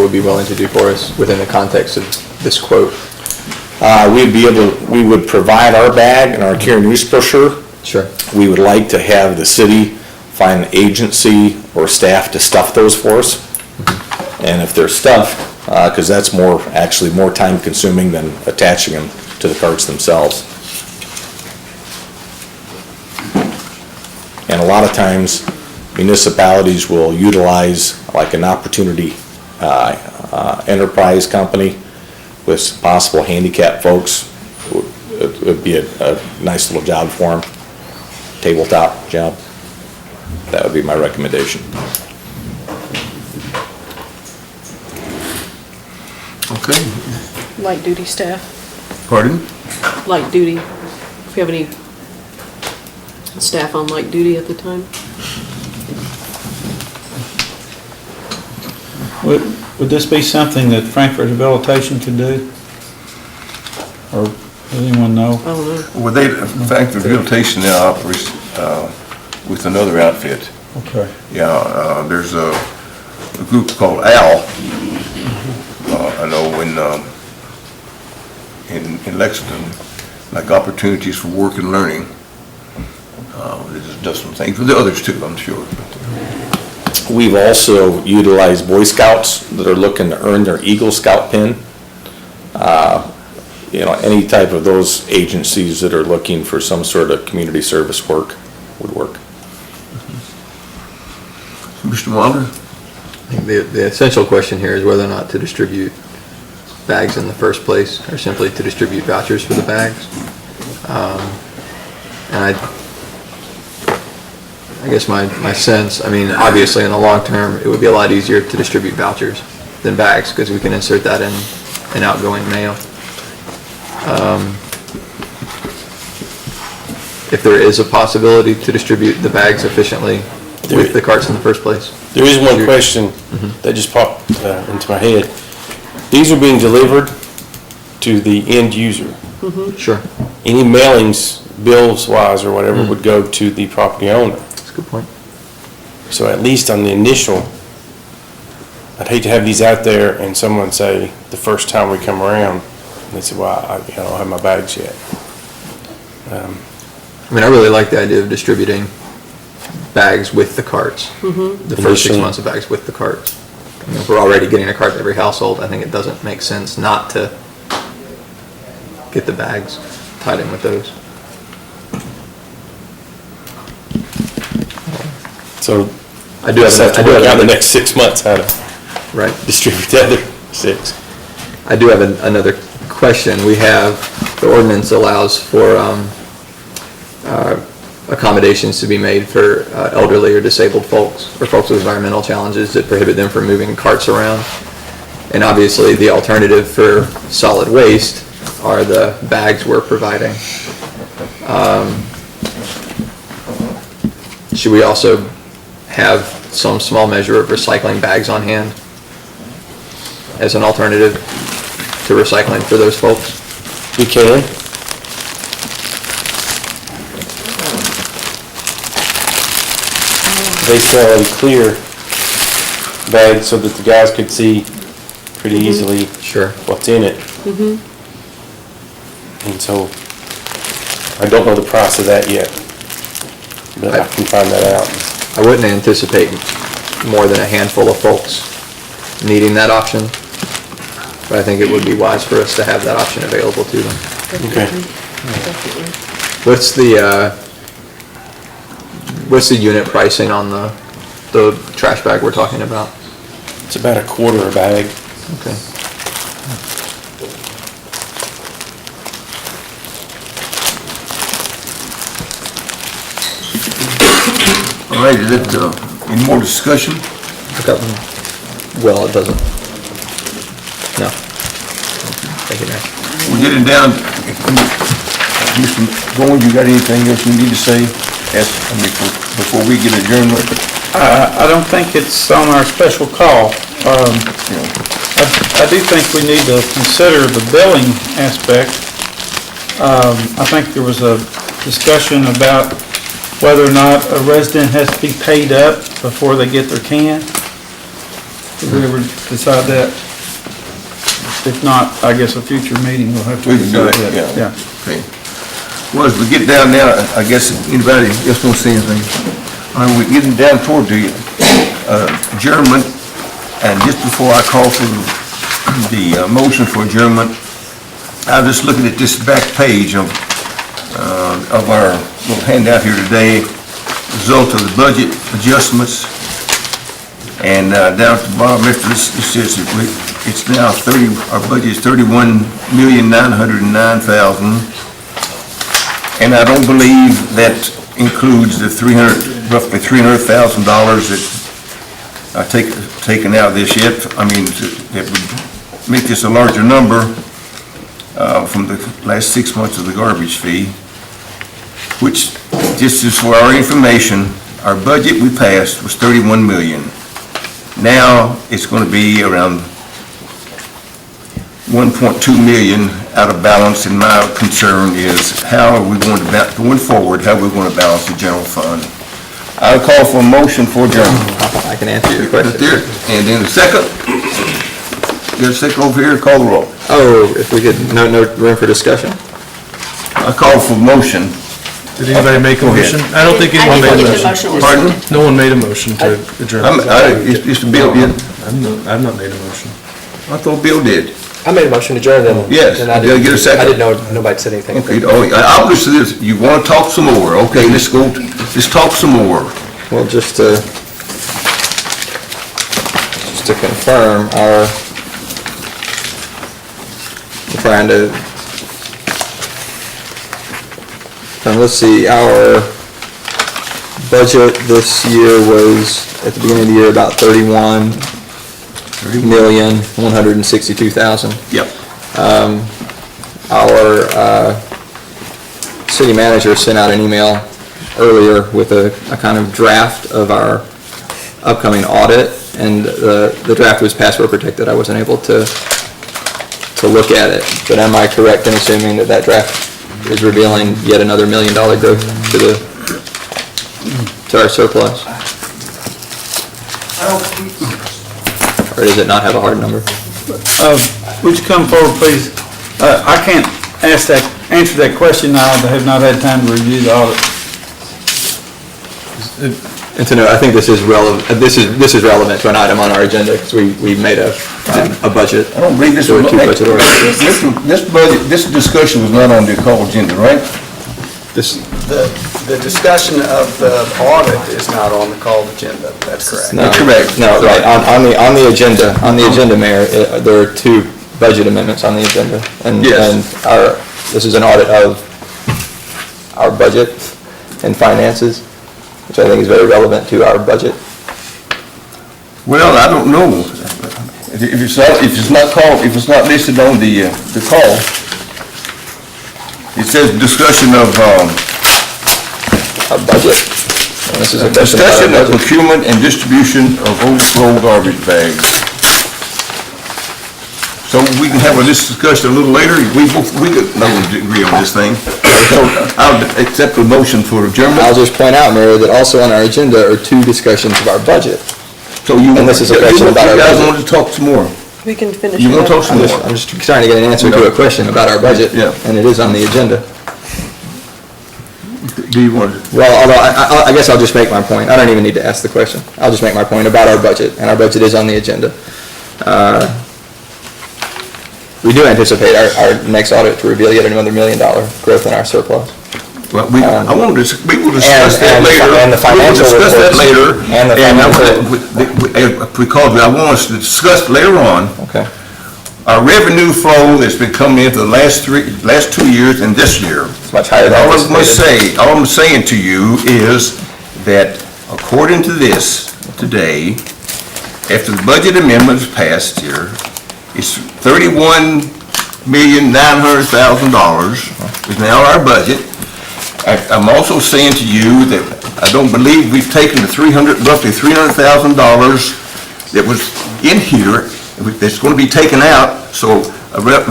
would be willing to do for us within the context of this quote? We would provide our bag and our care news brochure. Sure. We would like to have the city find an agency or staff to stuff those for us. And if they're stuffed, because that's actually more time consuming than attaching them to the carts themselves. And a lot of times municipalities will utilize like an opportunity enterprise company with some possible handicapped folks. It would be a nice little job for them, tabletop job. That would be my recommendation. Okay. Light duty staff, Pardon? light duty. If you have any staff on light duty at the time? Would this be something that Frankfort Rehabilitation could do? Or does anyone know? I don't know. Well, in fact, the rehabilitation now operates with another outfit. Okay. Yeah, there's a group called AL. I know in Lexington, like Opportunities for Work and Learning. It just does some things, but the others too, I'm sure. We've also utilized Boy Scouts that are looking to earn their Eagle Scout pin. Any type of those agencies that are looking for some sort of community service work would work. Mr. Wilder? I think the essential question here is whether or not to distribute bags in the first place, or simply to distribute vouchers for the bags. And I guess my sense, obviously in the long term, it would be a lot easier to distribute vouchers than bags, because we can insert that in outgoing mail. If there is a possibility to distribute the bags efficiently with the carts in the first place. There is one question that just popped into my head. These are being delivered to the end user. Sure. Any mailings, bills-wise or whatever, would go to the property owner. That's a good point. So at least on the initial, I'd hate to have these out there and someone say, the first time we come around, they say, well, I don't have my bags yet. I really like the idea of distributing bags with the carts. The first 6 months of bags with the carts. If we're already getting a cart to every household, I think it doesn't make sense not to get the bags tied in with those. So I do have the next 6 months how to right. distribute the other 6. I do have another question. We have, the ordinance allows for accommodations to be made for elderly or disabled folks, or folks with environmental challenges that prohibit them from moving carts around. And obviously the alternative for solid waste are the bags we're providing. Should we also have some small measure of recycling bags on hand as an alternative to recycling for those folks? We can. They sell a clear bag so that the guys could see pretty easily Sure. what's in it. And so I don't know the price of that yet, but I can find that out. I wouldn't anticipate more than a handful of folks needing that option, but I think it would be wise for us to have that option available to them. Okay. What's the unit pricing on the trash bag we're talking about? It's about a quarter a bag. Okay. All right, is it, any more discussion? Okay. Well, it doesn't. No. Thank you, Mayor. We're getting down, Mr. Goins, you got anything else you need to say? Before we get adjourned? I don't think it's on our special call. I do think we need to consider the billing aspect. I think there was a discussion about whether or not a resident has to be paid up before they get their can. Did we ever decide that? If not, I guess a future meeting will have to We can do decide it, that. yeah. Okay. Well, as we get down now, I guess anybody else want to say anything? We're getting down toward the adjournment, and just before I call for the motion for adjournment, I was just looking at this back page of our little handout here today, result of the budget adjustments. And down at the bottom, after this, it says that it's now our budget is $31,909,000. And I don't believe that includes the roughly $300,000 that are taken out of this yet. I mean, that would make this a larger number from the last 6 months of the garbage fee, which, just as for our information, our budget we passed was 31 million. Now, it's going to be around 1.2 million out of balance, and my concern is how are we going to, going forward, how are we going to balance the general fund? I'll call for a motion for adjournment. I can answer your question. And then the second, get a second over here, call the roll. Oh, if we could, no room for discussion? I call for motion. Did anybody make a Go ahead. motion? I don't think I anyone didn't made a get the motion. motion. Pardon? No one made a motion to adjourn. It's Bill, yeah. I've not made a motion. I thought Bill did. I made a motion to adjourn then. Yes, And I did I get a second? I didn't know, nobody said anything. Okay, obviously, you want to talk some more. Okay, let's talk some more. Well, just to confirm, we're trying to, let's see, our budget this year was, at the beginning of the year, about 31,162,000. Yep. Our city manager sent out an email earlier with a kind of draft of our upcoming audit, and the draft was password protected. I wasn't able to look at it, but am I correct in assuming that that draft is revealing yet another $1 million growth to our surplus? Or does it not have a hard number? Would you come forward, please? I can't answer that question now. I have not had time to review the audit. And to know, I think this is relevant. This is relevant to an item on our agenda because we made a budget. I don't believe this There was, were two budget orders. this discussion was not on the call agenda, right? The discussion of the audit is not on the call agenda, that's correct. No, Correct. No, right, on the agenda, Mayor, there are two budget amendments on the agenda. Yes. And this is an audit of our budget and finances, which I think is very relevant to our budget. Well, I don't know. If it's not listed on the call, it says discussion of, Our budget. And this is a question about our discussion of budget. procurement and distribution of overflow garbage bags. So we can have this discussion a little later. We could agree on this thing. So I'll accept the motion for adjournment. I'll just point out, Mayor, that also on our agenda are two discussions of our budget. So you, And this is a question about our you guys budget. want to talk some more? We can finish You it want to up. talk some more? I'm just trying to get an answer to a question about our budget, Yeah. and it is on the agenda. Do you want to? Well, although I guess I'll just make my point. I don't even need to ask the question. I'll just make my point about our budget, and our budget is on the agenda. We do anticipate our next audit to reveal yet another $1 million growth in our surplus. Well, we will discuss that and later. the financial We will discuss that reports. later. And the because I want us to discuss later on, Okay. our revenue flow that's been coming in for the last 2 years and this year. It's much higher than anticipated. All I'm saying to you is that according to this today, after the budget amendment is passed here, it's $31,900,000 is now our budget. I'm also saying to you that I don't believe we've taken the roughly $300,000 that was in here, that's going to be taken out, so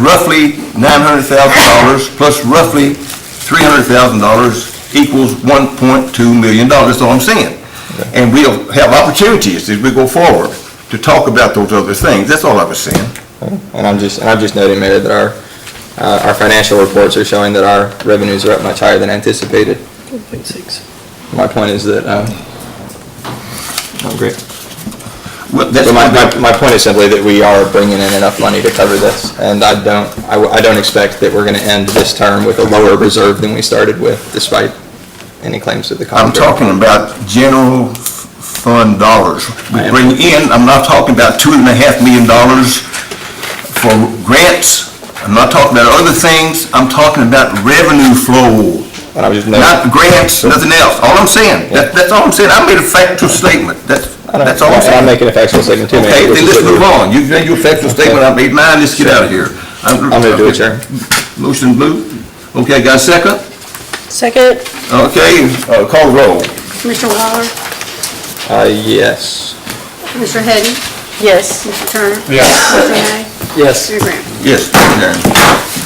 roughly $900,000 plus roughly $300,000 equals $1.2 million, that's all I'm saying. And we'll have opportunities as we go forward. to talk about those other things. That's all I was saying. And I'm just noting, Mayor, that our financial reports are showing that our revenues are up much higher than anticipated. 1.6. My point is that, oh, great. Well, that's So my point is simply that we are bringing in enough money to cover this, and I don't expect that we're gonna end this term with a lower reserve than we started with, despite any claims to the I'm contrary. talking about general fund dollars. We bring in, I'm not talking about $2.5 million for grants. I'm not talking about other things. I'm talking about revenue flow. And I was just noting, Not grants, nothing else. All I'm saying, that's all I'm saying. I made a factual statement. That's all I'm and I'm saying. making a factual statement too, Mayor. Okay, which then is let's what move you- on. You made your factual statement, I made mine, let's get out of here. I'm gonna do it, Chairman. Motion moved. Okay, got a second? Second. Okay, call the roll. Commissioner Waller, Yes. Commissioner Hadden, Yes. Mr. Turner, Yeah. Mr. May, Yes. Mayor Graham. Yes, adjourned.